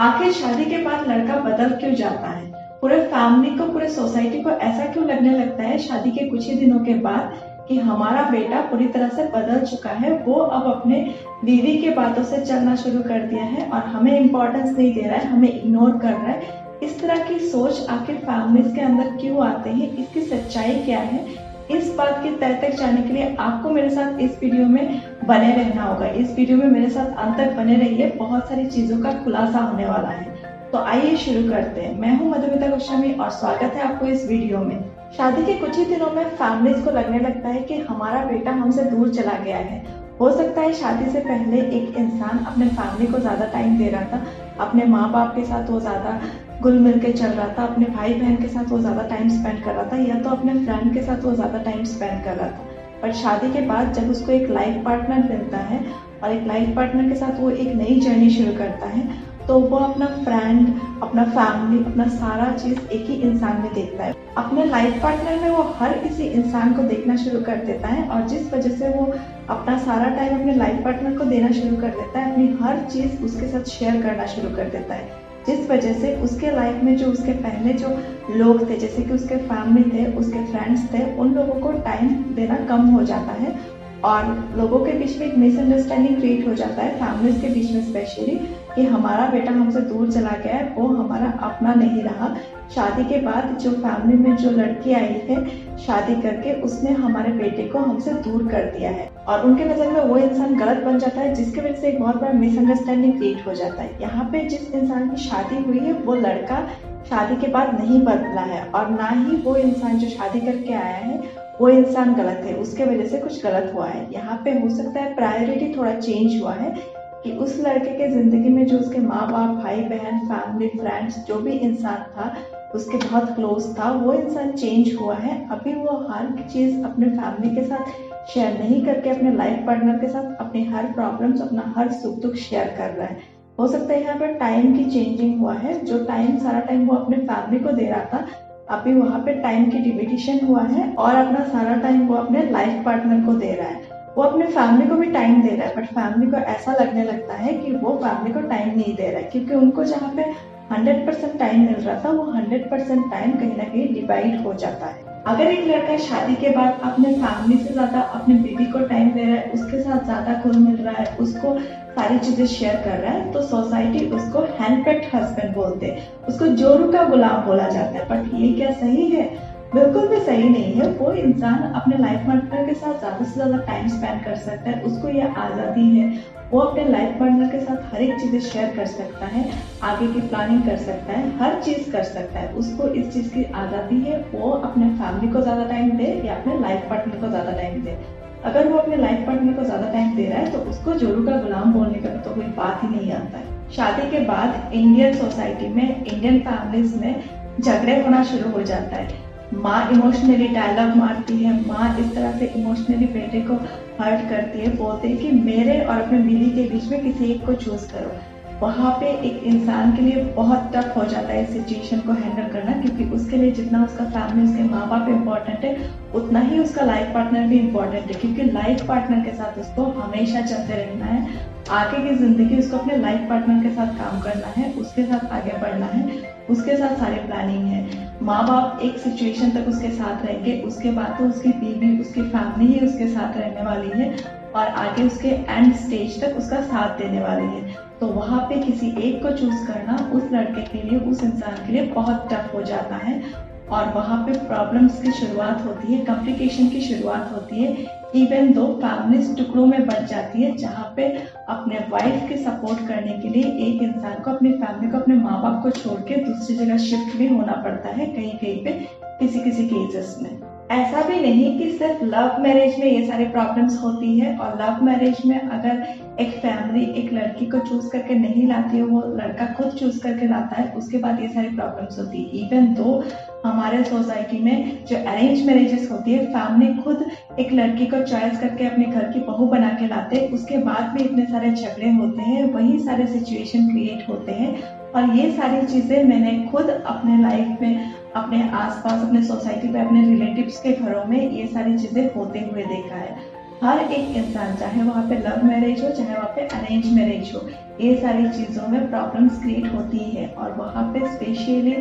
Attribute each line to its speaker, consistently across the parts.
Speaker 1: आखिर शादी के बाद लड़का बदल क्यों जाता है? पूरे फैमिली को, पूरे सोसाइटी को ऐसा क्यों लगने लगता है शादी के कुछ ही दिनों के बाद कि हमारा बेटा पूरी तरह से बदल चुका है, वो अब अपने बीवी के बातों से चलना शुरू कर दिया है और हमें इम्पोर्टेंस नहीं दे रहा है, हमें इग्नोर कर रहा है। इस तरह की सोच आखिर फैमिलीज के अंदर क्यों आते हैं? इसकी सच्चाई क्या है? इस बात की तह तक जाने के लिए आपको मेरे साथ इस वीडियो में बने रहना होगा। इस वीडियो में मेरे साथ अंत तक बने रहिए, बहुत सारी चीजों का खुलासा होने वाला है। तो आइए शुरू करते हैं। मैं हूं मधुमिता गोस्वामी और स्वागत है आपको इस वीडियो में। शादी के कुछ ही दिनों में फैमिलीज को लगने लगता है कि हमारा बेटा हमसे दूर चला गया है। हो सकता है शादी से पहले एक इंसान अपने फैमिली को ज्यादा टाइम दे रहा था, अपने माँ बाप के साथ वो ज्यादा घुल मिल के चल रहा था, अपने भाई बहन के साथ वो ज्यादा टाइम स्पेंड कर रहा था, या तो अपने फ्रेंड के साथ वो ज्यादा टाइम स्पेंड कर रहा था। पर शादी के बाद जब उसको एक लाइफ पार्टनर मिलता है और एक लाइफ पार्टनर के साथ वो एक नई जर्नी शुरू करता है, तो वो अपना फ्रेंड, अपना फैमिली, अपना सारा चीज एक ही इंसान में देखता है। अपने लाइफ पार्टनर में वो हर किसी इंसान को देखना शुरू कर देता है और जिस वजह से वो अपना सारा टाइम अपने लाइफ पार्टनर को देना शुरू कर देता है, अपनी हर चीज उसके साथ शेयर करना शुरू कर देता है, जिस वजह से उसके लाइफ में जो उसके पहले जो लोग थे, जैसे कि उसके फैमिली थे, उसके फ्रेंड्स थे, उन लोगों को टाइम देना कम हो जाता है और लोगों के बीच में एक मिसअंडरस्टैंडिंग क्रिएट हो जाता है, फैमिलीज के बीच में स्पेशली, कि हमारा बेटा हमसे दूर चला गया है, वो हमारा अपना नहीं रहा। शादी के बाद जो फैमिली में जो लड़की आई है शादी करके, उसने हमारे बेटे को हमसे दूर कर दिया है और उनके नजर में वो इंसान गलत बन जाता है, जिसकी वजह से एक बहुत बड़ा मिसअंडरस्टैंडिंग क्रिएट हो जाता है। यहाँ पे जिस इंसान की शादी हुई है वो लड़का शादी के बाद नहीं बदला है और ना ही वो इंसान जो शादी करके आया है वो इंसान गलत है, उसके वजह से कुछ गलत हुआ है। यहाँ पे हो सकता है प्रायोरिटी थोड़ा चेंज हुआ है कि उस लड़के के जिंदगी में जो उसके माँ बाप, भाई बहन, फैमिली, फ्रेंड्स, जो भी इंसान था उसके बहुत क्लोज था, वो इंसान चेंज हुआ है। अभी वो हर चीज अपने फैमिली के साथ शेयर नहीं करके अपने लाइफ पार्टनर के साथ अपनी हर प्रॉब्लम्स, अपना हर सुख दुख शेयर कर रहा है। हो सकता है यहाँ पर टाइम की चेंजिंग हुआ है, जो टाइम सारा टाइम वो अपने फैमिली को दे रहा था, अभी वहाँ पे टाइम की डिविडेशन हुआ है और अपना सारा टाइम वो अपने लाइफ पार्टनर को दे रहा है। वो अपने फैमिली को भी टाइम दे रहा है, बट फैमिली को ऐसा लगने लगता है कि वो फैमिली को टाइम नहीं दे रहा है, क्योंकि उनको जहाँ पे 100% टाइम मिल रहा था, वो 100% टाइम कहीं ना कहीं डिवाइड हो जाता है। अगर एक लड़का शादी के बाद अपने फैमिली से ज्यादा अपने बीवी को टाइम दे रहा है, उसके साथ ज्यादा घुल मिल रहा है, उसको सारी चीजें शेयर कर रहा है, तो सोसाइटी उसको हैंडपिक्ड हस्बैंड बोलते हैं, उसको जोरू का गुलाम बोला जाता है। बट ये क्या सही है? बिल्कुल भी सही नहीं है। वो इंसान अपने लाइफ पार्टनर के साथ ज्यादा से ज्यादा टाइम स्पेंड कर सकता है, उसको ये आजादी है, वो अपने लाइफ पार्टनर के साथ हर एक चीजें शेयर कर सकता है, आगे की प्लानिंग कर सकता है, हर चीज कर सकता है, उसको इस चीज की आजादी है। वो अपने फैमिली को ज्यादा टाइम दे या अपने लाइफ पार्टनर को ज्यादा टाइम दे। अगर वो अपने लाइफ पार्टनर को ज्यादा टाइम दे रहा है तो उसको जोरू का गुलाम बोलने का तो कोई बात ही नहीं आता है। शादी के बाद इंडियन सोसाइटी में, इंडियन फैमिलीज में झगड़े होना शुरू हो जाता है। माँ इमोशनली डायलॉग मारती है, माँ इस तरह से इमोशनली बेटे को हर्ट करती है, बोलते हैं कि मेरे और अपने बीवी के बीच में किसी एक को चूज करो। वहाँ पे एक इंसान के लिए बहुत टफ हो जाता है इस सिचुएशन को हैंडल करना, क्योंकि उसके लिए जितना उसका फैमिली, उसके माँ बाप इम्पोर्टेंट है, उतना ही उसका लाइफ पार्टनर भी इम्पोर्टेंट है, क्योंकि लाइफ पार्टनर के साथ उसको हमेशा चलते रहना है। आगे की जिंदगी उसको अपने लाइफ पार्टनर के साथ काम करना है, उसके साथ आगे बढ़ना है, उसके साथ सारी प्लानिंग है। माँ बाप एक सिचुएशन तक उसके साथ रहेंगे, उसके बाद तो उसकी बीवी, उसकी फैमिली ही उसके साथ रहने वाली है और आगे उसके एंड स्टेज तक उसका साथ देने वाली है। तो वहाँ पे किसी एक को चूज करना उस लड़के के लिए, उस इंसान के लिए बहुत टफ हो जाता है और वहाँ पे प्रॉब्लम्स की शुरुआत होती है, कॉम्प्लिकेशन की शुरुआत होती है। इवन दो फैमिलीज टुकड़ों में बच जाती है, जहाँ पे अपने वाइफ के सपोर्ट करने के लिए एक इंसान को, अपनी फैमिली को, अपने माँ बाप को छोड़ के दूसरी जगह शिफ्ट भी होना पड़ता है कहीं कहीं पे, किसी किसी केसेस में। ऐसा भी नहीं कि सिर्फ लव मैरिज में ये सारी प्रॉब्लम्स होती है, और लव मैरिज में अगर एक फैमिली एक लड़की को चूज करके नहीं लाती है, वो लड़का खुद चूज करके लाता है, उसके बाद ये सारी प्रॉब्लम्स होती है। इवन दो हमारे सोसाइटी में जो अरेंज मैरिजेस होती है, फैमिली खुद एक लड़की को चॉइस करके अपने घर की बहू बना के लाते हैं, उसके बाद भी इतने सारे झगड़े होते हैं, वही सारे सिचुएशन क्रिएट होते हैं। और ये सारी चीजें मैंने खुद अपने लाइफ में, अपने आसपास, अपने सोसाइटी पे, अपने रिलेटिव्स के घरों में ये सारी चीजें होते हुए देखा है। हर एक इंसान, चाहे वहाँ पे लव मैरिज हो चाहे वहाँ पे अरेंज मैरिज हो, ये सारी चीज़ों में प्रॉब्लम्स क्रिएट होती है। और वहाँ पे स्पेशली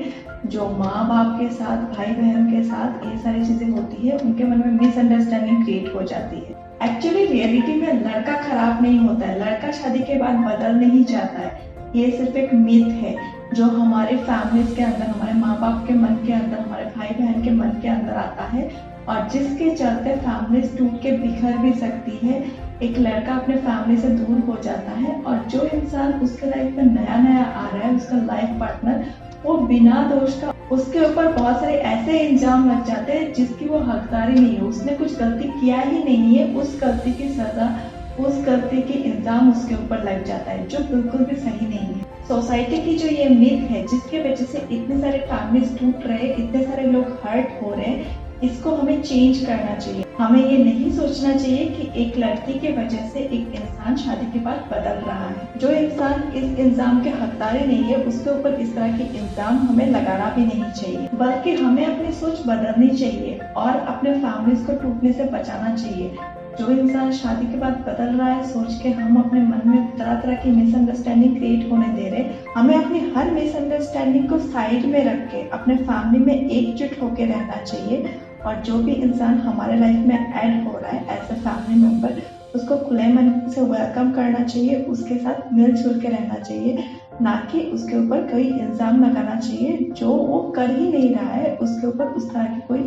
Speaker 1: जो माँ बाप के साथ, भाई बहन के साथ ये सारी चीज़ें होती है, उनके मन में मिसअंडरस्टैंडिंग क्रिएट हो जाती है। एक्चुअली रियलिटी में लड़का खराब नहीं होता है, लड़का शादी के बाद बदल नहीं जाता है। ये सिर्फ एक मिथ है जो हमारे फैमिलीज के अंदर, हमारे माँ बाप के मन के अंदर, हमारे भाई बहन के मन के अंदर आता है, और जिसके चलते फैमिलीज टूट के बिखर भी सकती है। एक लड़का अपने फैमिली से दूर हो जाता है, और जो इंसान उसके लाइफ में नया नया आ रहा है, उसका लाइफ पार्टनर, वो बिना दोष का उसके ऊपर बहुत सारे ऐसे इल्जाम लग जाते हैं जिसकी वो हकदार ही नहीं है। उसने कुछ गलती किया ही नहीं है, उस गलती की सजा, उस गलती के इल्जाम उसके ऊपर लग जाता है, जो बिल्कुल भी सही नहीं है। सोसाइटी की जो ये मिथ है, जिसकी वजह से इतने सारे फैमिलीज टूट रहे, इतने सारे लोग हर्ट हो रहे हैं, इसको हमें चेंज करना चाहिए। हमें ये नहीं सोचना चाहिए कि एक लड़की के वजह से एक इंसान शादी के बाद बदल रहा है। जो इंसान इस इल्जाम के हकदार ही नहीं है, उसके ऊपर इस तरह के इल्जाम हमें लगाना भी नहीं चाहिए, बल्कि हमें अपनी सोच बदलनी चाहिए और अपने फैमिलीज को टूटने से बचाना चाहिए। जो इंसान शादी के बाद बदल रहा है, सोच के हम अपने मन में तरह तरह की मिसअंडरस्टैंडिंग क्रिएट होने दे रहे, हमें अपनी हर मिसअंडरस्टैंडिंग को साइड में रख के अपने फैमिली में एकजुट होकर रहना चाहिए। और जो भी इंसान हमारे लाइफ में ऐड हो रहा है एज ए फैमिली मेंबर, उसको खुले मन से वेलकम करना चाहिए, उसके साथ मिलजुल के रहना चाहिए, ना कि उसके ऊपर कोई इल्ज़ाम लगाना चाहिए जो वो कर ही नहीं रहा है। उसके ऊपर उस तरह की कोई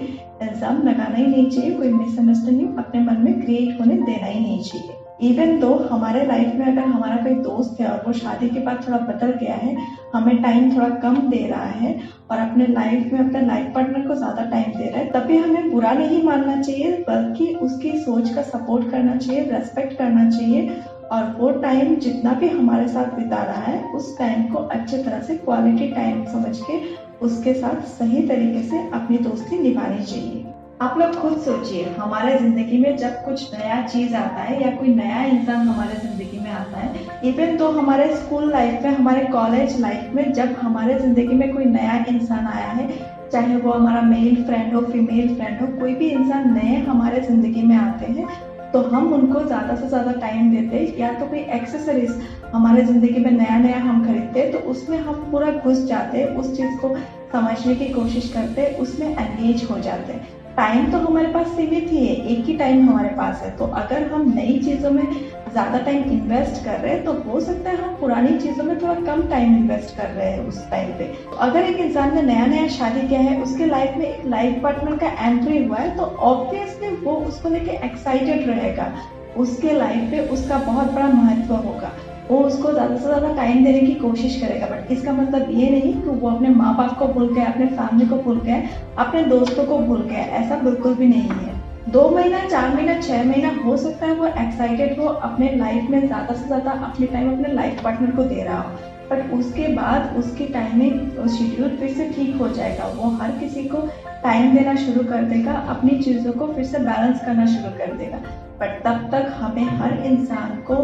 Speaker 1: इल्ज़ाम लगाना ही नहीं चाहिए, कोई मिसअंडरस्टैंडिंग अपने मन में क्रिएट होने देना ही नहीं चाहिए। इवन दो हमारे लाइफ में अगर हमारा कोई दोस्त है और वो शादी के बाद थोड़ा बदल गया है, हमें टाइम थोड़ा कम दे रहा है और अपने लाइफ में अपने लाइफ पार्टनर को ज़्यादा टाइम दे रहा है, तभी हमें बुरा नहीं मानना चाहिए, बल्कि उसकी सोच का सपोर्ट करना चाहिए, रेस्पेक्ट करना चाहिए। और वो टाइम जितना भी हमारे साथ बिता रहा है, उस टाइम को अच्छे तरह से क्वालिटी टाइम समझ के उसके साथ सही तरीके से अपनी दोस्ती निभानी चाहिए। आप लोग खुद सोचिए, हमारे जिंदगी में जब कुछ नया चीज आता है या कोई नया इंसान हमारे जिंदगी में आता है, इवन तो हमारे स्कूल लाइफ में, हमारे कॉलेज लाइफ में, जब हमारे जिंदगी में कोई नया इंसान आया है, चाहे वो हमारा मेल फ्रेंड हो, फीमेल फ्रेंड हो, कोई भी इंसान नए हमारे जिंदगी में आते हैं, तो हम उनको ज़्यादा से ज़्यादा टाइम देते, या तो कोई एक्सेसरीज हमारे ज़िंदगी में नया नया हम खरीदते, तो उसमें हम पूरा घुस जाते, उस चीज़ को समझने की कोशिश करते, उसमें एंगेज हो जाते। टाइम तो हमारे पास सीमित ही है, एक ही टाइम हमारे पास है, तो अगर हम नई चीज़ों में ज़्यादा टाइम इन्वेस्ट कर रहे हैं, तो हो सकता है हम पुरानी चीज़ों में थोड़ा कम टाइम इन्वेस्ट कर रहे हैं उस टाइम पे। तो अगर एक इंसान ने नया नया शादी किया है, उसके लाइफ में एक लाइफ पार्टनर का एंट्री हुआ है, तो ऑब्वियसली वो उसको लेके एक्साइटेड रहेगा, उसके लाइफ पे उसका बहुत बड़ा महत्व होगा, वो उसको ज़्यादा से ज़्यादा टाइम देने की कोशिश करेगा। बट इसका मतलब ये नहीं कि वो अपने माँ बाप को भूल गए, अपने फैमिली को भूल गए, अपने दोस्तों को भूल गए, ऐसा बिल्कुल भी नहीं है। 2 महीना, 4 महीना, 6 महीना हो सकता है वो एक्साइटेड हो, अपने लाइफ में ज़्यादा से ज़्यादा अपने टाइम अपने लाइफ पार्टनर को दे रहा हो, बट उसके बाद उसकी टाइमिंग शेड्यूल फिर से ठीक हो जाएगा, वो हर किसी को टाइम देना शुरू कर देगा, अपनी चीज़ों को फिर से बैलेंस करना शुरू कर देगा। बट तब तक हमें हर इंसान को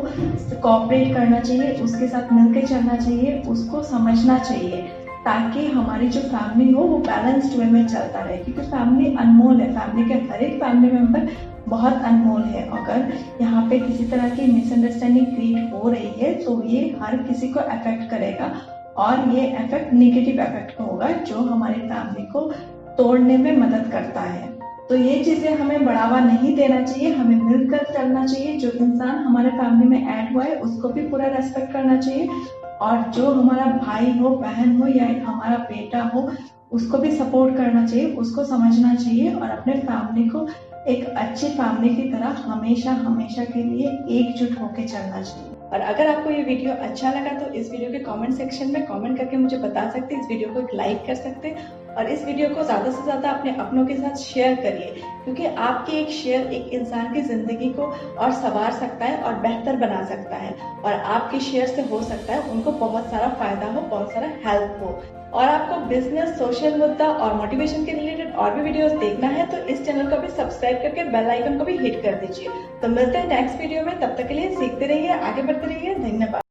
Speaker 1: कोऑपरेट करना चाहिए, उसके साथ मिलकर चलना चाहिए, उसको समझना चाहिए, ताकि हमारी जो फैमिली हो वो बैलेंस्ड वे में चलता रहे। क्योंकि फैमिली अनमोल है, फैमिली के हर एक फैमिली मेंबर बहुत अनमोल है। अगर यहाँ पे किसी तरह की मिसअंडरस्टैंडिंग क्रिएट हो रही है, तो ये हर किसी को अफेक्ट करेगा, और ये इफेक्ट नेगेटिव इफेक्ट होगा, जो हमारी फैमिली को तोड़ने में मदद करता है। तो ये चीजें हमें बढ़ावा नहीं देना चाहिए, हमें मिलकर चलना चाहिए। जो इंसान हमारे फैमिली में ऐड हुआ है, उसको भी पूरा रेस्पेक्ट करना चाहिए, और जो हमारा भाई हो, बहन हो, या हमारा बेटा हो, उसको भी सपोर्ट करना चाहिए, उसको समझना चाहिए, और अपने फैमिली को एक अच्छी फैमिली की तरह हमेशा हमेशा के लिए एकजुट होकर चलना चाहिए। और अगर आपको ये वीडियो अच्छा लगा तो इस वीडियो के कमेंट सेक्शन में कमेंट करके मुझे बता सकते हैं, इस वीडियो को एक लाइक कर सकते हैं, और इस वीडियो को ज़्यादा से ज़्यादा अपने अपनों के साथ शेयर करिए, क्योंकि आपकी एक शेयर एक इंसान की ज़िंदगी को और संवार सकता है और बेहतर बना सकता है, और आपकी शेयर से हो सकता है उनको बहुत सारा फायदा हो, बहुत सारा हेल्प हो। और आपको बिजनेस, सोशल मुद्दा और मोटिवेशन के रिलेटेड और भी वीडियोस देखना है, तो इस चैनल को भी सब्सक्राइब करके बेल आइकन को भी हिट कर दीजिए। तो मिलते हैं नेक्स्ट वीडियो में, तब तक के लिए सीखते रहिए, आगे बढ़ते रहिए। धन्यवाद।